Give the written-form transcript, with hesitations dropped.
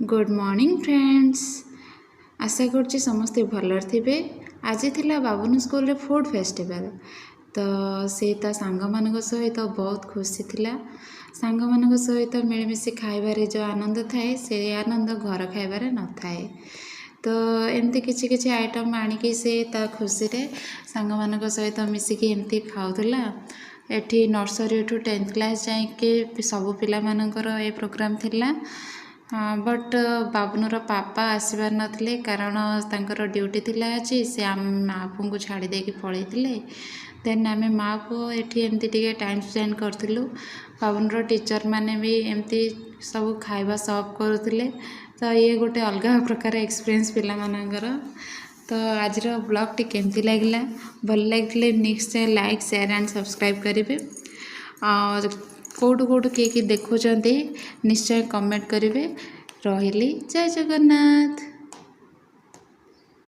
Good morning friends. आशा करछि समस्ते भलर थिबे। आज थिला बाबुन स्कूल रे फूड फेस्टिवल तो से सांग मान सहित बहुत खुशी थिला। सांग मान सहित मिलमिशि खाइबारे जो आनंद थाए से आनंद घर खाइबारे न थाए। तो एमती किछि किछि आइटम आनिकी से ता खुशी रे सांग मान सहित मिसिकी एमती खाउथला। एठी नर्सरी टू 10th क्लास जाइके सब पिला मानकर ए प्रोग्राम थिला। बट बाबुनर पापा आसबार नथिले कारण तांकर ड्यूटी थिला अछि से आम माँ पुओं को छाड़ी देके पळैथिले। देन आमे माँ पुओ एठी एमती टिके टाइम स्पेंड करथिलु। बाबुनर टीचर माने भी एमती सब खाइबा सर्व करुथिले। तो ये गोटे अलग प्रकार एक्सपीरियंस पिला मानकर। तो आज ब्लॉग टी केमती लागला भल लागिले next like share and subscribe करेंगे। और कौटू किए देखुं निश्चय कमेंट करेंगे। रही जय जगन्नाथ।